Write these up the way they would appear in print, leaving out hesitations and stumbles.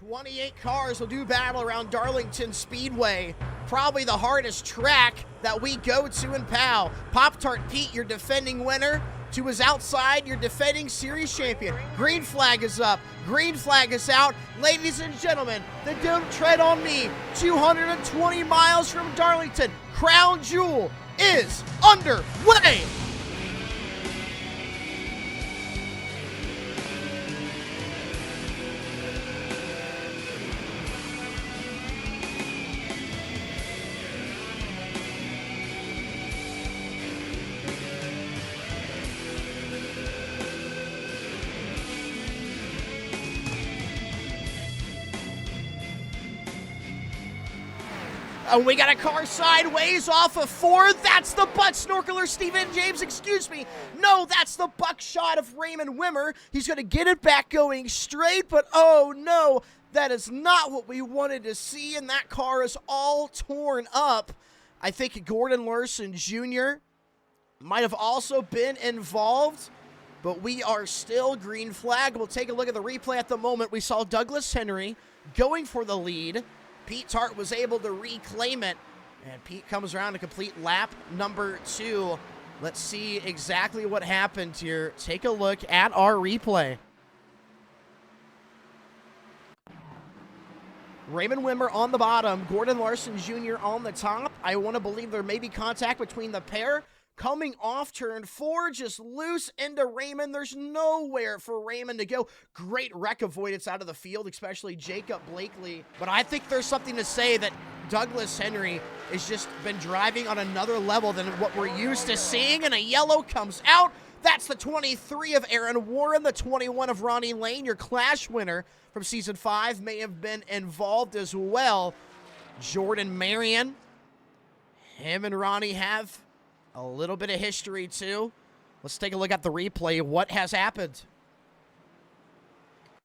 28 cars will do battle around Darlington Speedway. Probably the hardest track that we go to in PAL. Pop-Tart Pete, your defending winner. To his outside, your defending series champion. Green flag is up. Green flag is out. Ladies and gentlemen, the Don't Tread on Me, 220 miles from Darlington, Crown Jewel is underway. And we got a car sideways off of 4. That's the butt snorkeler, Steven James, excuse me. No, that's the buckshot of Raymond Wimmer. He's going to get it back going straight, but oh no, that is not what we wanted to see, and that car is all torn up. I think Gordon Larson Jr. might have also been involved, but we are still green flag. We'll take a look at the replay at the moment. We saw Douglas Henry going for the lead. Pete Tart was able to reclaim it, and Pete comes around to complete lap number 2. Let's see exactly what happened here. Take a look at our replay. Raymond Wimmer on the bottom, Gordon Larson Jr. on the top. I want to believe there may be contact between the pair. Coming off turn 4, just loose into Raymond. There's nowhere for Raymond to go. Great wreck avoidance out of the field, especially Jacob Blakely. But I think there's something to say that Douglas Henry has just been driving on another level than what we're used to seeing, and a yellow comes out. That's the 23 of Aaron Warren, the 21 of Ronnie Lane. Your Clash winner from Season 5 may have been involved as well. Jordan Marion. Him and Ronnie have a little bit of history, too. Let's take a look at the replay. What has happened?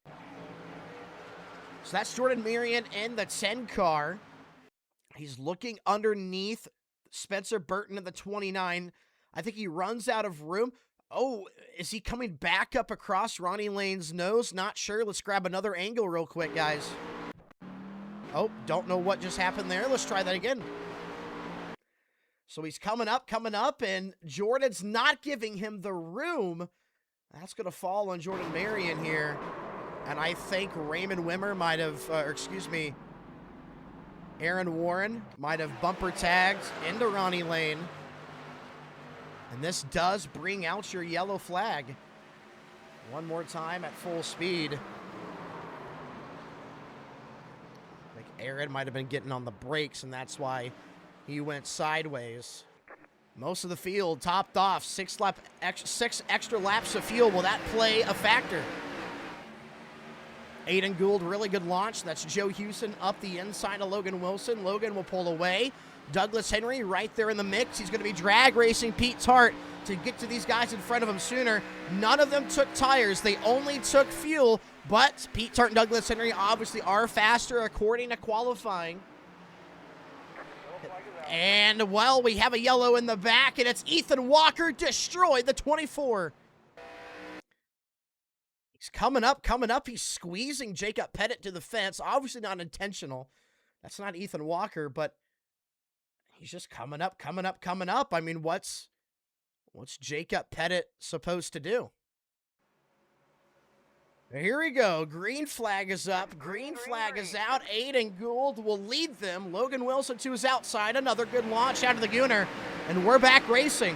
So that's Jordan Marion in the 10 car. He's looking underneath Spencer Burton at the 29. I think he runs out of room. Oh, is he coming back up across Ronnie Lane's nose? Not sure. Let's grab another angle real quick, guys. Oh, don't know what just happened there. Let's try that again. So he's coming up, and Jordan's not giving him the room. That's going to fall on Jordan Marion here. And I think Raymond Wimmer might have, Aaron Warren might have bumper tagged into Ronnie Lane. And this does bring out your yellow flag. One more time at full speed. I think Aaron might have been getting on the brakes, and that's why he went sideways. Most of the field topped off. 6 extra laps of fuel. Will that play a factor? Aiden Gould, really good launch. That's Joe Houston up the inside of Logan Wilson. Logan will pull away. Douglas Henry right there in the mix. He's going to be drag racing Pete Tart to get to these guys in front of him sooner. None of them took tires. They only took fuel. But Pete Tart and Douglas Henry obviously are faster according to qualifying. And, well, we have a yellow in the back, and it's Ethan Walker destroyed the 24. He's coming up. He's squeezing Jacob Pettit to the fence. Obviously not intentional. That's not Ethan Walker, but he's just coming up. I mean, what's Jacob Pettit supposed to do? Here we go. Green flag is up. Green flag is out. Aiden Gould will lead them. Logan Wilson to his outside. Another good launch out of the Gooner. And we're back racing.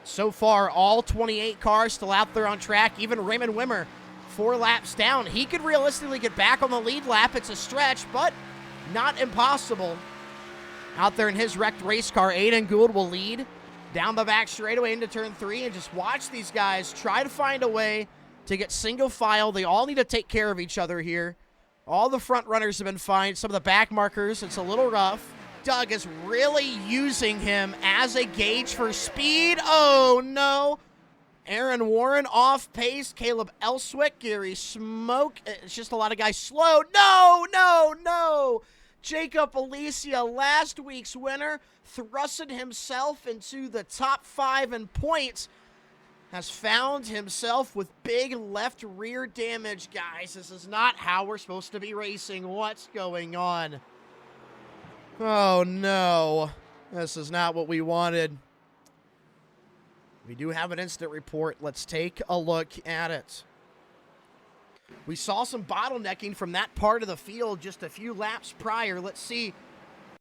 So far, all 28 cars still out there on track. Even Raymond Wimmer, 4 laps down. He could realistically get back on the lead lap. It's a stretch, but not impossible. Out there in his wrecked race car, Aiden Gould will lead down the back straightaway into turn 3, and just watch these guys try to find a way to get single file. They all need to take care of each other here. All the front runners have been fine. Some of the back markers, it's a little rough. Doug is really using him as a gauge for speed. Oh, no. Aaron Warren off pace. Caleb Elswick, Gary Smoke. It's just a lot of guys slow. No. Jacob Alicia, last week's winner, thrusted himself into the top 5 in points. has found himself with big left rear damage, guys. This is not how we're supposed to be racing. What's going on? Oh, no. This is not what we wanted. We do have an incident report. Let's take a look at it. We saw some bottlenecking from that part of the field just a few laps prior. Let's see.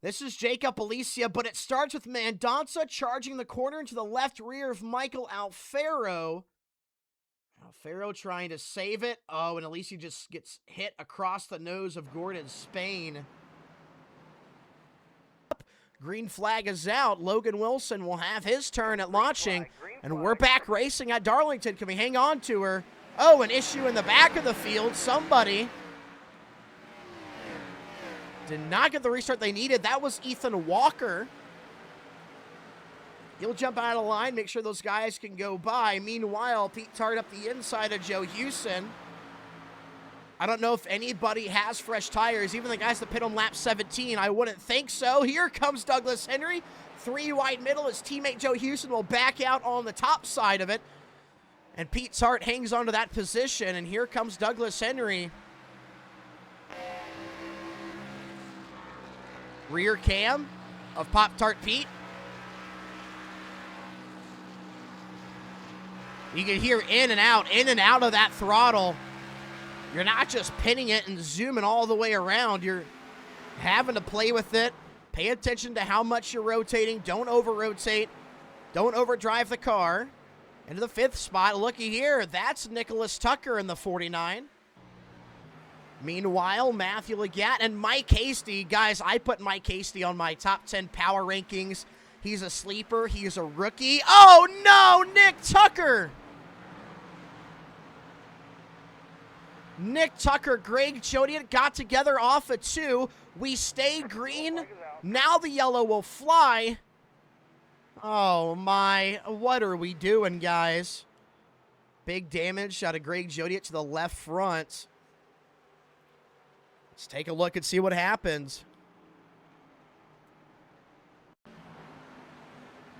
This is Jacob Alicia, but it starts with Mendonça charging the corner into the left rear of Michael Alfaro. Alfaro trying to save it. Oh, and Alicia just gets hit across the nose of Gordon Spain. Green flag is out. Logan Wilson will have his turn at launching. And we're back racing at Darlington. Can we hang on to her? Oh, an issue in the back of the field. Somebody did not get the restart they needed. That was Ethan Walker. He'll jump out of the line, make sure those guys can go by. Meanwhile, Pete Tart up the inside of Joe Houston. I don't know if anybody has fresh tires, even the guys that pit on lap 17. I wouldn't think so. Here comes Douglas Henry. 3 wide middle. His teammate Joe Houston will back out on the top side of it. And Pete Tart hangs onto that position. And here comes Douglas Henry. Rear cam of Pop-Tart Pete. You can hear in and out of that throttle. You're not just pinning it and zooming all the way around. You're having to play with it. Pay attention to how much you're rotating. Don't over-rotate. Don't overdrive the car. Into the 5th spot. Looky here. That's Nicholas Tucker in the 49. Meanwhile, Matthew Legatt and Mike Hasty. Guys, I put Mike Hasty on my top 10 power rankings. He's a sleeper. He's a rookie. Oh, no! Nick Tucker! Nick Tucker, Greg Jodian got together off of 2. We stayed green. Now the yellow will fly. Oh, my. What are we doing, guys? Big damage out of Greg Jodian to the left front. Let's take a look and see what happens.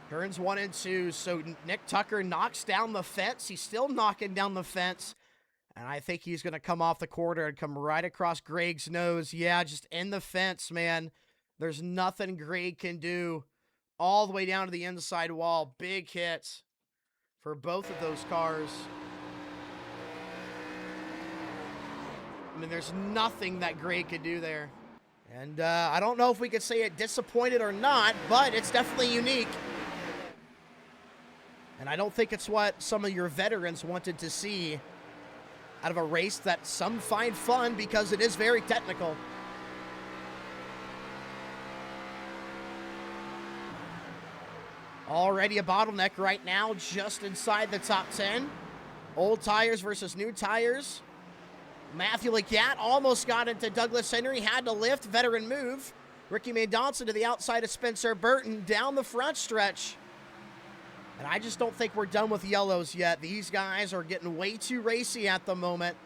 Turns 1 and 2. So Nick Tucker knocks down the fence. He's still knocking down the fence. And I think he's going to come off the quarter and come right across Greg's nose. Yeah, just in the fence, man. There's nothing Greg can do. All the way down to the inside wall. Big hits for both of those cars. I mean, there's nothing that Greg could do there. And I don't know if we could say it disappointed or not, but it's definitely unique. And I don't think it's what some of your veterans wanted to see out of a race that some find fun because it is very technical. Already a bottleneck right now, just inside the top 10. Old tires versus new tires. Matthew Legatt almost got into Douglas Henry, had to lift, veteran move. Ricky Mendonça to the outside of Spencer Burton down the front stretch. And I just don't think we're done with yellows yet. These guys are getting way too racy at the moment.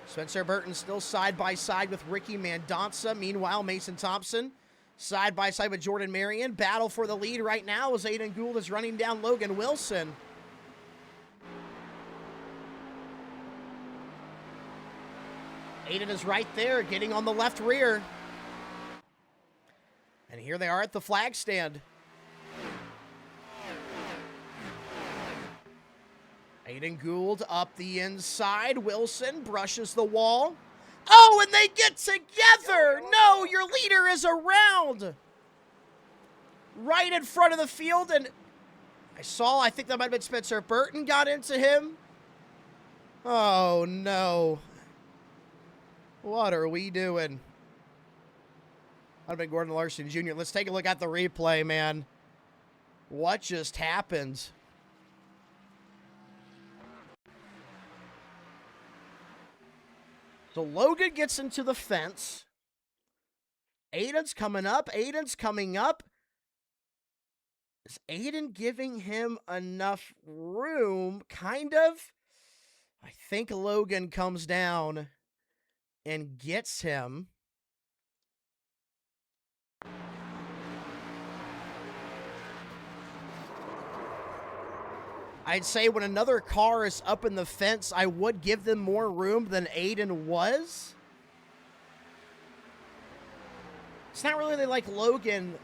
Spencer Burton still side by side with Ricky Mendonça. Meanwhile, Mason Thompson side by side with Jordan Marion. Battle for the lead right now as Aiden Gould is running down Logan Wilson. Aiden is right there, getting on the left rear. And here they are at the flag stand. Aiden Gould up the inside. Wilson brushes the wall. Oh, and they get together! No, your leader is around! Right in front of the field, and I think that might have been Spencer Burton got into him. Oh, no. What are we doing? I've been Gordon Larson Jr. Let's take a look at the replay, man. What just happened? So Logan gets into the fence. Aiden's coming up. Aiden's coming up. Is Aiden giving him enough room? Kind of. I think Logan comes down and gets him. I'd say when another car is up in the fence, I would give them more room than Aiden was. It's not really like Logan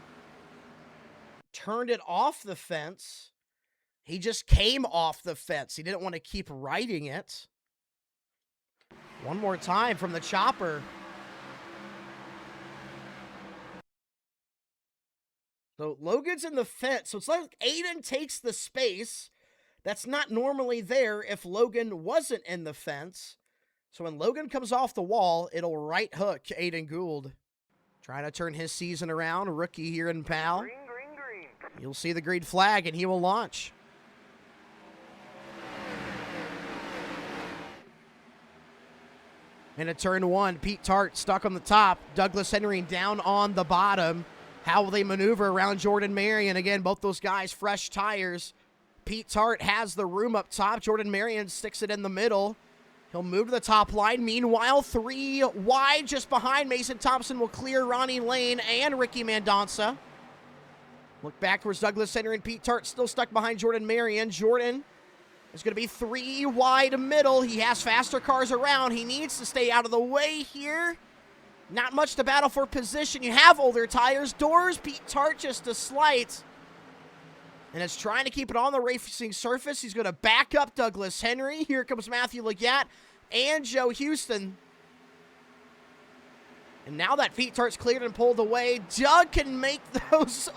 turned it off the fence. He just came off the fence. He didn't want to keep riding it. One more time from the chopper. So Logan's in the fence. So it's like Aiden takes the space that's not normally there if Logan wasn't in the fence. So when Logan comes off the wall, it'll right hook Aiden Gould. Trying to turn his season around. Rookie here in PAL. Green, green, green. You'll see the green flag, and he will launch. And at turn one, Pete Tart stuck on the top. Douglas Henry down on the bottom. How will they maneuver around Jordan Marion? Again, both those guys, fresh tires. Pete Tart has the room up top. Jordan Marion sticks it in the middle. He'll move to the top line. Meanwhile, 3 wide just behind. Mason Thompson will clear Ronnie Lane and Ricky Mendonça. Look back towards Douglas Henry and Pete Tart still stuck behind Jordan Marion. Jordan is going to be 3 wide middle. He has faster cars around. He needs to stay out of the way here. Not much to battle for position. You have older tires. Doors, Pete Tart just a slight. And it's trying to keep it on the racing surface. He's going to back up Douglas Henry. Here comes Matthew Legatt and Joe Houston. And now that Pete Tart's cleared and pulled away, Doug can make those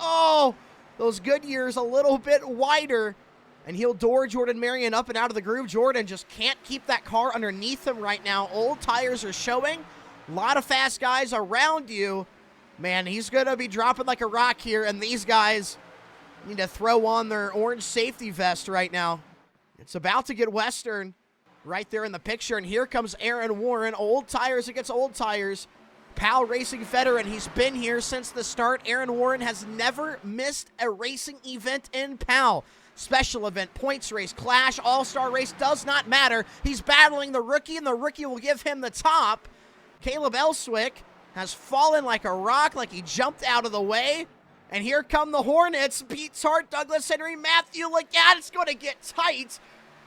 Goodyears a little bit wider. And he'll door Jordan Marion up and out of the groove. Jordan just can't keep that car underneath him right now. Old tires are showing. A lot of fast guys around you. Man, he's going to be dropping like a rock here. And these guys need to throw on their orange safety vest right now. It's about to get Western right there in the picture. And here comes Aaron Warren. Old tires against old tires. PALracing veteran. He's been here since the start. Aaron Warren has never missed a racing event in PAL. Special event, points race, clash, all-star race, does not matter. He's battling the rookie, and the rookie will give him the top. Caleb Elswick has fallen like a rock, like he jumped out of the way. And here come the Hornets. Pete Tart, Douglas Henry, Matthew Legatt. It's going to get tight.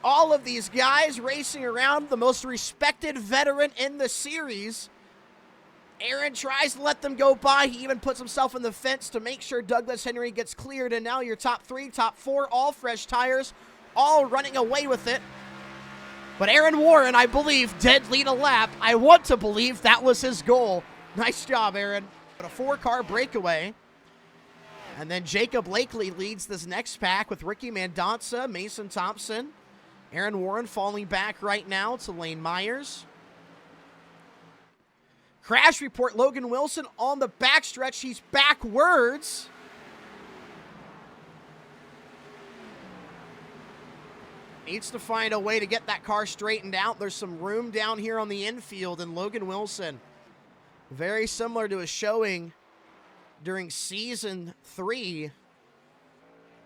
All of these guys racing around, the most respected veteran in the series. Aaron tries to let them go by. He even puts himself in the fence to make sure Douglas Henry gets cleared. And now your top 3, top 4, all fresh tires, all running away with it. But Aaron Warren, I believe, did lead a lap. I want to believe that was his goal. Nice job, Aaron. But a 4-car breakaway. And then Jacob Blakely leads this next pack with Ricky Mendonça, Mason Thompson. Aaron Warren falling back right now to Lane Myers. Crash report, Logan Wilson on the backstretch. He's backwards. Needs to find a way to get that car straightened out. There's some room down here on the infield, and Logan Wilson, very similar to his showing during Season 3.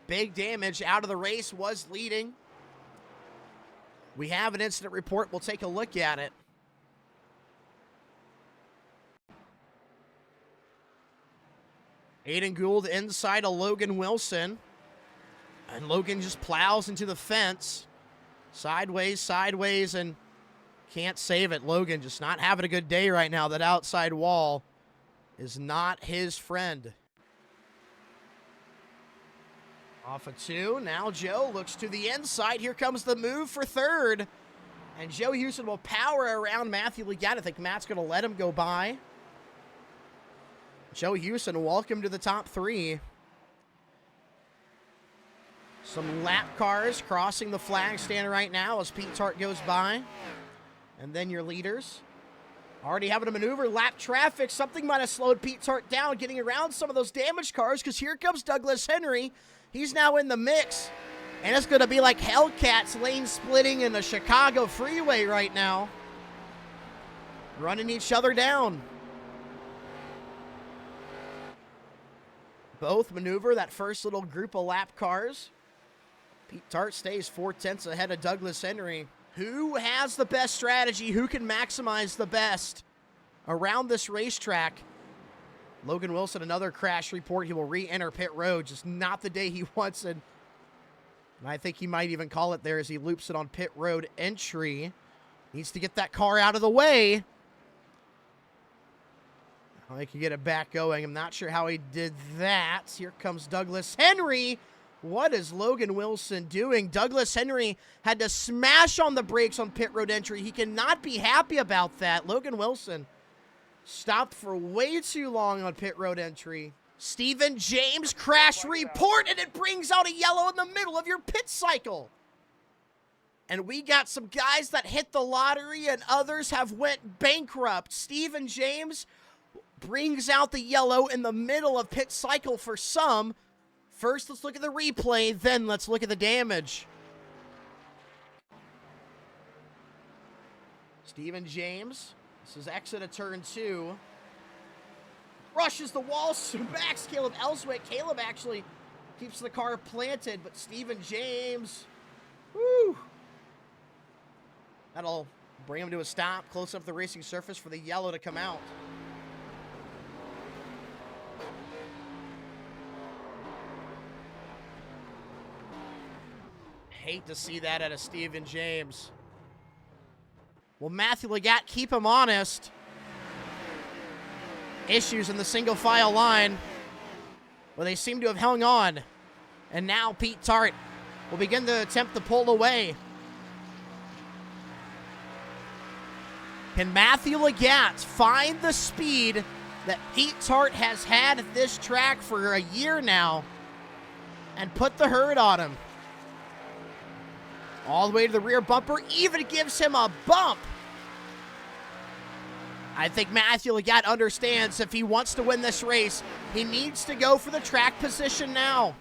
Big damage out of the race, was leading. We have an incident report. We'll take a look at it. Aiden Gould inside of Logan Wilson. And Logan just plows into the fence. Sideways, and can't save it. Logan just not having a good day right now. That outside wall is not his friend. Off of 2. Now Joe looks to the inside. Here comes the move for third. And Joe Houston will power around Matthew Legatt. I think Matt's going to let him go by. Joe Houston, welcome to the top 3. Some lap cars crossing the flag stand right now as Pete Tart goes by. And then your leaders. Already having a maneuver, lap traffic. Something might have slowed Pete Tart down, getting around some of those damaged cars, because here comes Douglas Henry. He's now in the mix. And it's going to be like Hellcats lane splitting in the Chicago freeway right now. Running each other down. Both maneuver that first little group of lap cars. Pete Tart stays 4/10 ahead of Douglas Henry. Who has the best strategy? Who can maximize the best around this racetrack? Logan Wilson, another crash report. He will re-enter pit road. Just not the day he wants. And And I think he might even call it there as he loops it on pit road entry. Needs to get that car out of the way. He can get it back going. I'm not sure how he did that. Here comes Douglas Henry. What is Logan Wilson doing? Douglas Henry had to smash on the brakes on pit road entry. He cannot be happy about that. Logan Wilson stopped for way too long on pit road entry. Stephen James crash report, and it brings out a yellow in the middle of your pit cycle. And we got some guys that hit the lottery and others have went bankrupt. Stephen James brings out the yellow in the middle of pit cycle for some. First, let's look at the replay, then let's look at the damage. Stephen James, this is exit of turn 2. Rushes the wall, smacks Caleb Ellswick. Caleb actually keeps the car planted, but Stephen James, whoo. That'll bring him to a stop, close up the racing surface for the yellow to come out. Hate to see that out of Stephen James. Will Matthew Legatt keep him honest? Issues in the single file line where they seem to have hung on. And now Pete Tart will begin to attempt to pull away. Can Matthew Legatt find the speed that Pete Tart has had at this track for a year now and put the hurt on him? All the way to the rear bumper, even gives him a bump. I think Matthew Legatt understands if he wants to win this race, he needs to go for the track position now.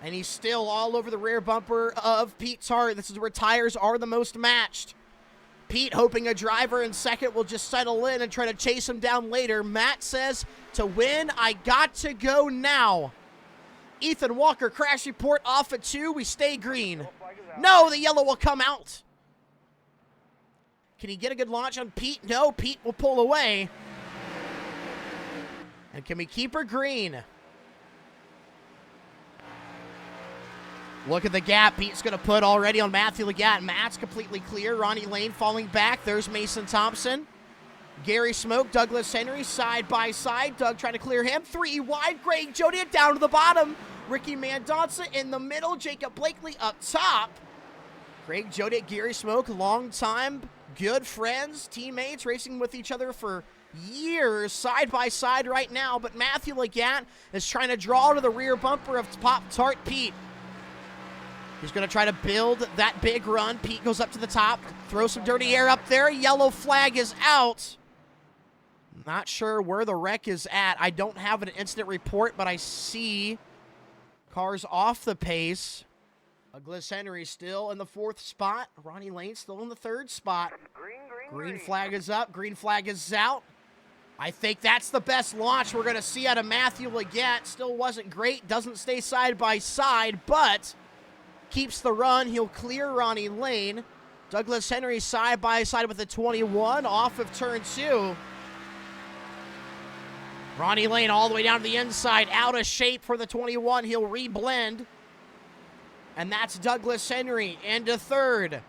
And he's still all over the rear bumper of Pete Tart. This is where tires are the most matched. Pete hoping a driver in second will just settle in and try to chase him down later. Matt says, to win, I got to go now. Ethan Walker, crash report off at 2. We stay green. No, the yellow will come out. Can he get a good launch on Pete? No, Pete will pull away. And can we keep her green? Look at the gap Pete's going to put already on Matthew Legatt. Matt's completely clear. Ronnie Lane falling back. There's Mason Thompson. Gary Smoke, Douglas Henry, side by side. Doug trying to clear him. 3 wide. Greg Jodiet down to the bottom. Ricky Mendonca in the middle. Jacob Blakely up top. Greg Jodiet, Gary Smoke, long time, good friends, teammates, racing with each other for years, side by side right now. But Matthew Legatt is trying to draw to the rear bumper of Pop Tart Pete. He's going to try to build that big run. Pete goes up to the top, throws some dirty air up there. Yellow flag is out. Not sure where the wreck is at. I don't have an incident report, but I see cars off the pace. Douglas Henry still in the 4th spot. Ronnie Lane still in the 3rd spot. Green flag is up. Green flag is out. I think that's the best launch we're going to see out of Matthew Legatt. Still wasn't great. Doesn't stay side by side, but keeps the run. He'll clear Ronnie Lane. Douglas Henry side by side with the 21 off of turn 2. Ronnie Lane all the way down to the inside, out of shape for the 21. He'll reblend. And that's Douglas Henry into 3rd.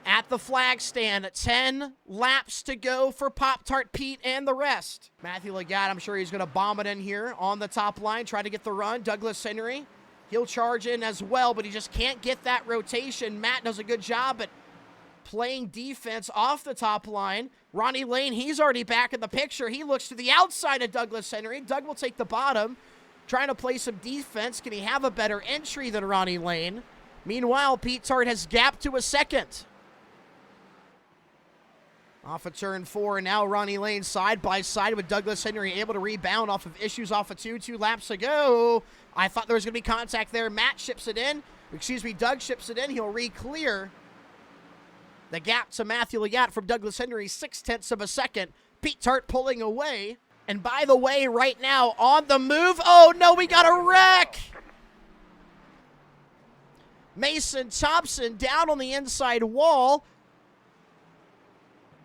At the flag stand, 10 laps to go for Pop-Tart Pete and the rest. Matthew Legatt, I'm sure he's going to bomb it in here on the top line, try to get the run. Douglas Henry, he'll charge in as well, but he just can't get that rotation. Matt does a good job at playing defense off the top line. Ronnie Lane, he's already back in the picture. He looks to the outside of Douglas Henry. Doug will take the bottom, trying to play some defense. Can he have a better entry than Ronnie Lane? Meanwhile, Pete Tart has gapped to a 2nd. Off of turn 4, and now Ronnie Lane side by side with Douglas Henry, able to rebound off of issues off of 2 laps ago. I thought there was going to be contact there. Matt ships it in. Doug ships it in. He'll re-clear. The gap to Matthew Legatt from Douglas Henry, 0.6 of a second. Pete Tart pulling away. And by the way, right now, on the move. Oh, no, we got a wreck. Mason Thompson down on the inside wall.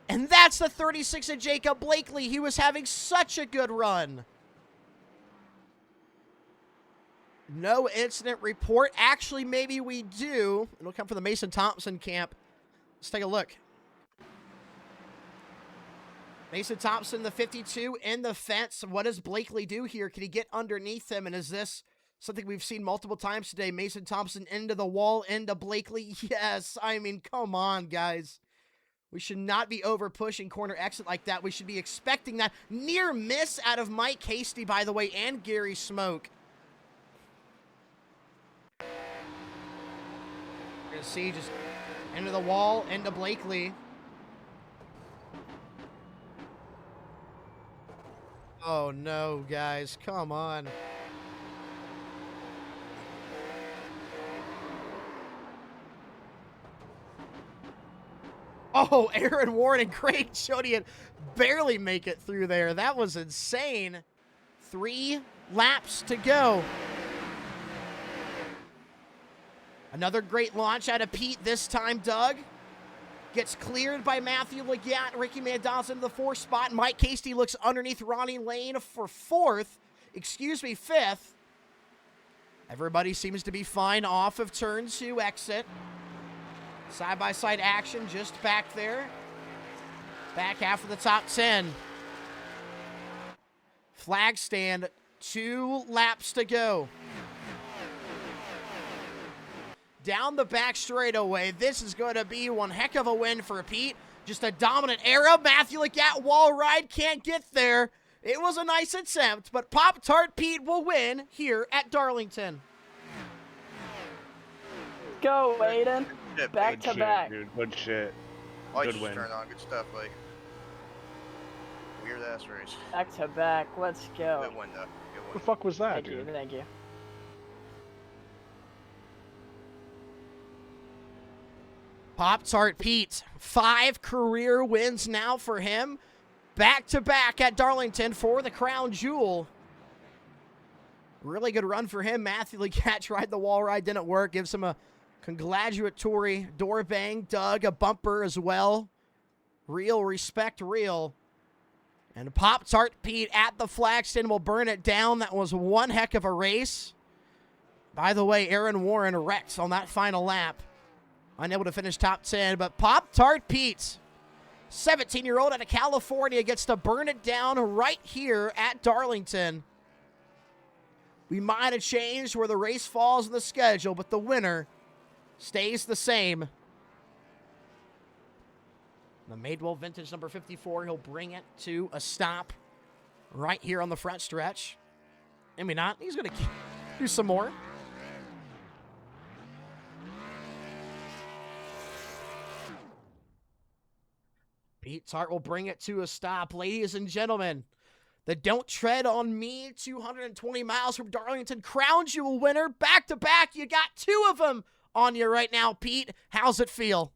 And that's the 36 of Jacob Blakely. He was having such a good run. No incident report. Actually, maybe we do. It'll come from the Mason Thompson camp. Let's take a look. Mason Thompson, the 52, in the fence. What does Blakely do here? Can he get underneath him? And is this something we've seen multiple times today? Mason Thompson into the wall, into Blakely. Yes, I mean, come on, guys. We should not be over-pushing corner exit like that. We should be expecting that. Near miss out of Mike Hasty, by the way, and Gary Smoke. We're going to see just into the wall, into Blakely. Oh, no, guys. Come on. Oh, Aaron Warren and Craig Chodian barely make it through there. That was insane. 3 laps to go. Another great launch out of Pete this time, Doug. Gets cleared by Matthew Legatt. Ricky Mendoza into the 4th spot. Mike Casey looks underneath Ronnie Lane for 5th. Everybody seems to be fine off of turn 2 exit. Side-by-side action just back there. Back half of the top 10. Flag stand, 2 laps to go. Down the back straightaway. This is going to be one heck of a win for Pete. Just a dominant era. Matthew Legatt wall ride, can't get there. It was a nice attempt, but Pop-Tart Pete will win here at Darlington. Go, Aiden. Back to back. Dude, good shit. Lights Good win. turned on, good stuff, like weird ass race. Back to back. Let's go. Good win though. Good What win. the fuck was that, Thank dude? you. Thank you. Pop-Tart Pete, 5 career wins now for him. Back-to-back at Darlington for the crown jewel. Really good run for him. Matthew Legatt tried the wall ride, didn't work. Gives him a congratulatory door bang. Doug, a bumper as well. Real respect, real. And Pop-Tart Pete at the flag stand will burn it down. That was one heck of a race. By the way, Aaron Warren wrecked on that final lap. Unable to finish top 10, but Pop-Tart Pete, 17-year-old out of California, gets to burn it down right here at Darlington. We might have changed where the race falls in the schedule, but the winner stays the same. The Madewell Vintage number 54, he'll bring it to a stop right here on the front stretch. Maybe not. He's going to do some more. Pete Tart will bring it to a stop. Ladies and gentlemen, the Don't Tread on Me 220 miles from Darlington crown jewel winner. Back-to-back, you got 2 of them on you right now, Pete. How's it feel?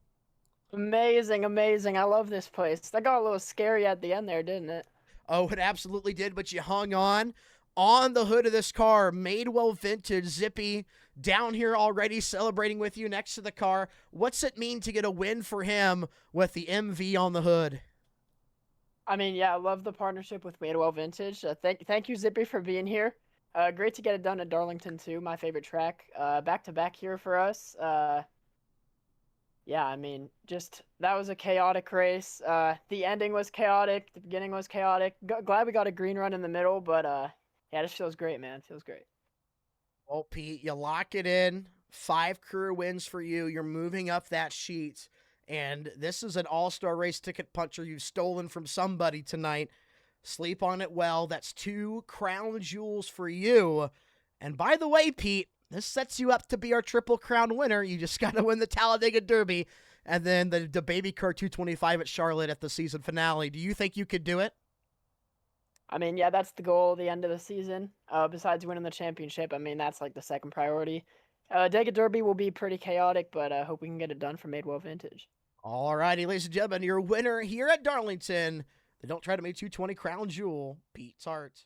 Amazing, amazing. I love this place. That got a little scary at the end there, didn't it? Oh, it absolutely did, but you hung on. On the hood of this car, Madewell Vintage, Zippy, down here already celebrating with you next to the car. What's it mean to get a win for him with the MV on the hood? I mean, yeah, I love the partnership with Madewell Vintage. Thank you, Zippy, for being here. Great to get it done at Darlington, too, my favorite track. Back-to-back here for us. Yeah, I mean, just that was a chaotic race. The ending was chaotic. The beginning was chaotic. Glad we got a green run in the middle, but yeah, this feels great, man. Feels great. Well, Pete, you lock it in. 5 career wins for you. You're moving up that sheet. And this is an all-star race ticket puncher you've stolen from somebody tonight. Sleep on it well. That's 2 crown jewels for you. And by the way, Pete, this sets you up to be our Triple Crown winner. You just got to win the Talladega Derby and then the Baby Car 225 at Charlotte at the season finale. Do you think you could do it? I mean, yeah, that's the goal, the end of the season. Besides winning the championship, I mean, that's like the second priority. Dega Derby will be pretty chaotic, but I hope we can get it done for Madewell Vintage. All righty, ladies and gentlemen, your winner here at Darlington, the Don't Try to Make 220 crown jewel, Pete Tart.